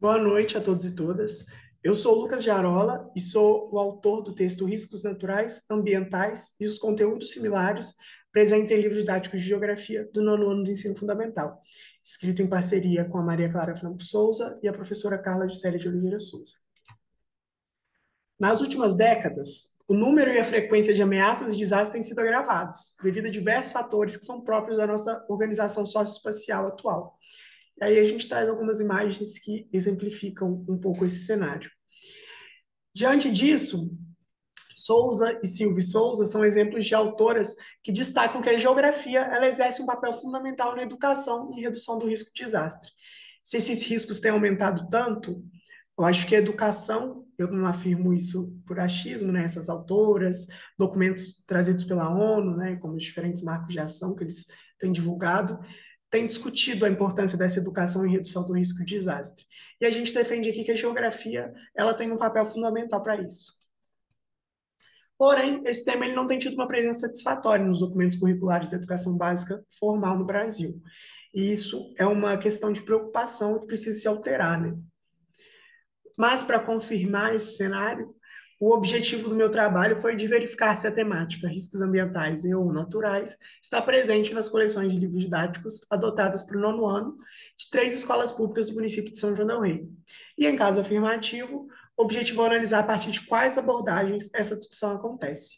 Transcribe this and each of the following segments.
Boa noite a todos e todas. Eu sou o Lucas Jarola e sou o autor do texto Riscos Naturais, Ambientais e os Conteúdos Similares presentes em livro didático de Geografia do nono ano do Ensino Fundamental, escrito em parceria com a Maria Clara Franco Souza e a professora Carla Juscelia de Oliveira Souza. Nas últimas décadas, o número e a frequência de ameaças e desastres têm sido agravados, devido a diversos fatores que são próprios da nossa organização socioespacial atual. E aí a gente traz algumas imagens que exemplificam um pouco esse cenário. Diante disso, Souza e Silvia Souza são exemplos de autoras que destacam que a geografia ela exerce um papel fundamental na educação e redução do risco de desastre. Se esses riscos têm aumentado tanto, eu acho que a educação, eu não afirmo isso por achismo, né? Essas autoras, documentos trazidos pela ONU, né? Como os diferentes marcos de ação que eles têm divulgado, têm discutido a importância dessa educação em redução do risco de desastre. E a gente defende aqui que a geografia ela tem um papel fundamental para isso. Porém, esse tema ele não tem tido uma presença satisfatória nos documentos curriculares da educação básica formal no Brasil. E isso é uma questão de preocupação que precisa se alterar, né? Mas, para confirmar esse cenário, o objetivo do meu trabalho foi de verificar se a temática riscos ambientais e ou naturais está presente nas coleções de livros didáticos adotadas para o nono ano de 3 escolas públicas do município de São João del Rei. E, em caso afirmativo, o objetivo é analisar a partir de quais abordagens essa discussão acontece.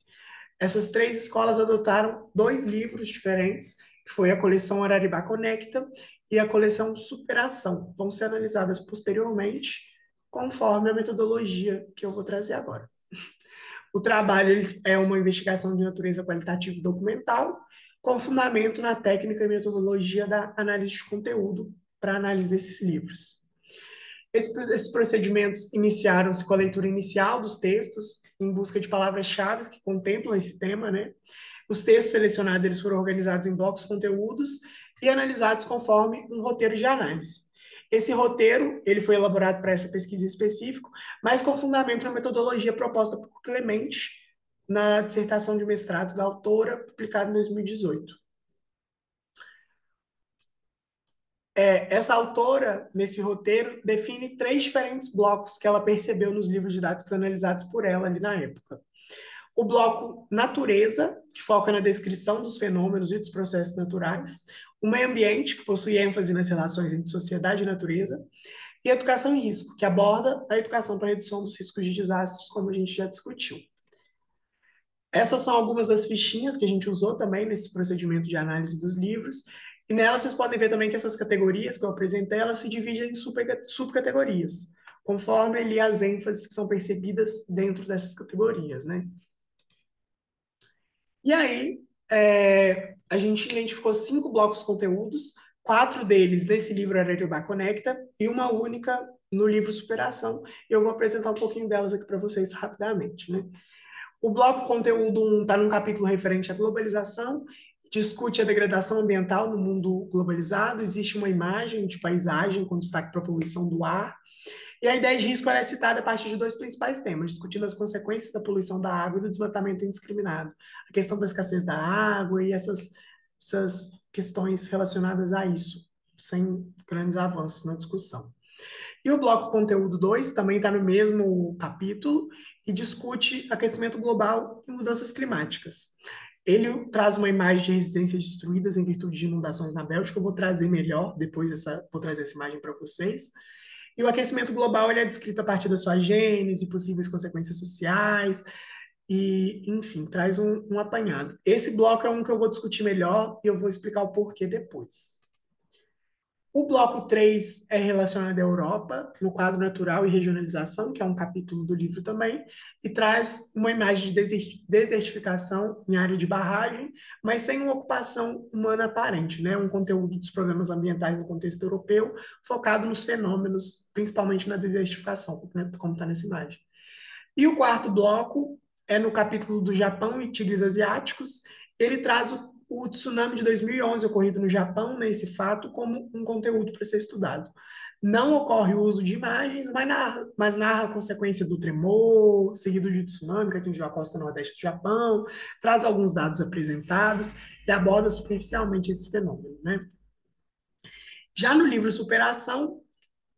Essas 3 escolas adotaram 2 livros diferentes, que foi a coleção Araribá Conecta e a coleção Superação. Vão ser analisadas posteriormente, conforme a metodologia que eu vou trazer agora. O trabalho ele é uma investigação de natureza qualitativa e documental, com fundamento na técnica e metodologia da análise de conteúdo para análise desses livros. Esses procedimentos iniciaram-se com a leitura inicial dos textos, em busca de palavras-chave que contemplam esse tema, né? Os textos selecionados eles foram organizados em blocos conteúdos e analisados conforme um roteiro de análise. Esse roteiro ele foi elaborado para essa pesquisa específica, mas com fundamento na metodologia proposta por Clemente na dissertação de mestrado da autora, publicada em 2018. Essa autora, nesse roteiro, define 3 diferentes blocos que ela percebeu nos livros didáticos analisados por ela ali na época. O bloco natureza, que foca na descrição dos fenômenos e dos processos naturais. O meio ambiente, que possui ênfase nas relações entre sociedade e natureza. E a educação em risco, que aborda a educação para a redução dos riscos de desastres, como a gente já discutiu. Essas são algumas das fichinhas que a gente usou também nesse procedimento de análise dos livros. E nelas vocês podem ver também que essas categorias que eu apresentei, elas se dividem em subcategorias, conforme ali as ênfases que são percebidas dentro dessas categorias, né? E aí, a gente identificou 5 blocos conteúdos, 4 deles nesse livro Araribá Conecta e uma única no livro Superação. Eu vou apresentar um pouquinho delas aqui para vocês rapidamente, né? O bloco conteúdo 1 está num capítulo referente à globalização, discute a degradação ambiental no mundo globalizado, existe uma imagem de paisagem com destaque para a poluição do ar, e a ideia de risco é citada a partir de 2 principais temas, discutindo as consequências da poluição da água e do desmatamento indiscriminado, a questão da escassez da água e essas questões relacionadas a isso, sem grandes avanços na discussão. E o bloco conteúdo 2 também está no mesmo capítulo e discute aquecimento global e mudanças climáticas. Ele traz uma imagem de residências destruídas em virtude de inundações na Bélgica. Eu vou trazer melhor, vou trazer essa imagem para vocês. E o aquecimento global ele é descrito a partir da sua gênese, possíveis consequências sociais, e, enfim, traz um apanhado. Esse bloco é um que eu vou discutir melhor e eu vou explicar o porquê depois. O bloco 3 é relacionado à Europa, no quadro natural e regionalização, que é um capítulo do livro também, e traz uma imagem de desertificação em área de barragem, mas sem uma ocupação humana aparente, né? Um conteúdo dos problemas ambientais no contexto europeu, focado nos fenômenos, principalmente na desertificação, né? Como está nessa imagem. E o quarto bloco é no capítulo do Japão e tigres asiáticos. Ele traz o tsunami de 2011 ocorrido no Japão, né, esse fato, como um conteúdo para ser estudado. Não ocorre o uso de imagens, mas narra a consequência do tremor, seguido de tsunami, que atingiu a costa nordeste do Japão, traz alguns dados apresentados e aborda superficialmente esse fenômeno, né? Já no livro Superação,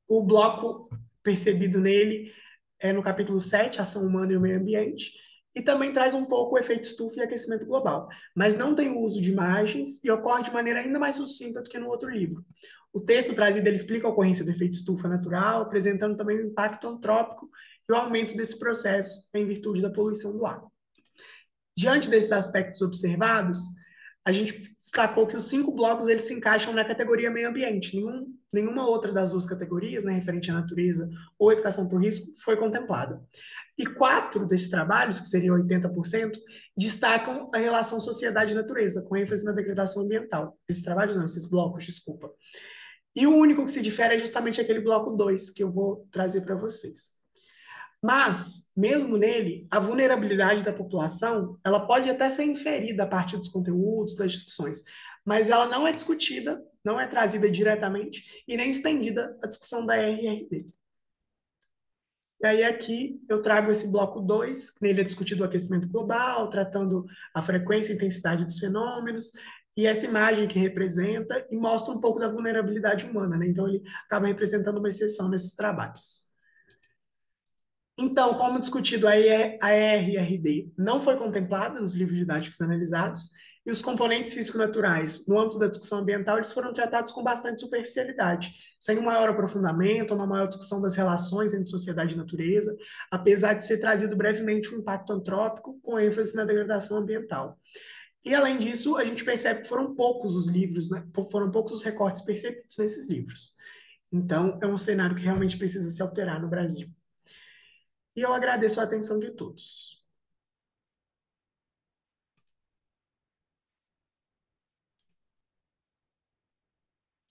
O bloco percebido nele é no capítulo 7, Ação Humana e o Meio Ambiente, e também traz um pouco o efeito estufa e aquecimento global, mas não tem o uso de imagens e ocorre de maneira ainda mais sucinta do que no outro livro. O texto trazido ele explica a ocorrência do efeito estufa natural, apresentando também o impacto antrópico e o aumento desse processo em virtude da poluição do ar. Diante desses aspectos observados, a gente destacou que os 5 blocos eles se encaixam na categoria meio ambiente. Nenhuma outra das 2 categorias, né, referente à natureza ou educação por risco, foi contemplada. E 4 desses trabalhos, que seriam 80%, destacam a relação sociedade-natureza, com ênfase na degradação ambiental. Esses trabalhos não, esses blocos, desculpa. E o único que se difere é justamente aquele bloco 2 que eu vou trazer para vocês. Mas, mesmo nele, a vulnerabilidade da população, ela pode até ser inferida a partir dos conteúdos, das discussões, mas ela não é discutida, não é trazida diretamente e nem estendida à discussão da RRD. E aí aqui eu trago esse bloco 2, nele é discutido o aquecimento global, tratando a frequência e intensidade dos fenômenos, e essa imagem que representa e mostra um pouco da vulnerabilidade humana, né? Então ele acaba representando uma exceção nesses trabalhos. Então, como discutido, a ERRD não foi contemplada nos livros didáticos analisados, e os componentes físico-naturais, no âmbito da discussão ambiental, eles foram tratados com bastante superficialidade, sem um maior aprofundamento, uma maior discussão das relações entre sociedade e natureza, apesar de ser trazido brevemente um impacto antrópico, com ênfase na degradação ambiental. E, além disso, a gente percebe que foram poucos os livros, né? Foram poucos os recortes percebidos nesses livros. Então, é um cenário que realmente precisa se alterar no Brasil. E eu agradeço a atenção de todos.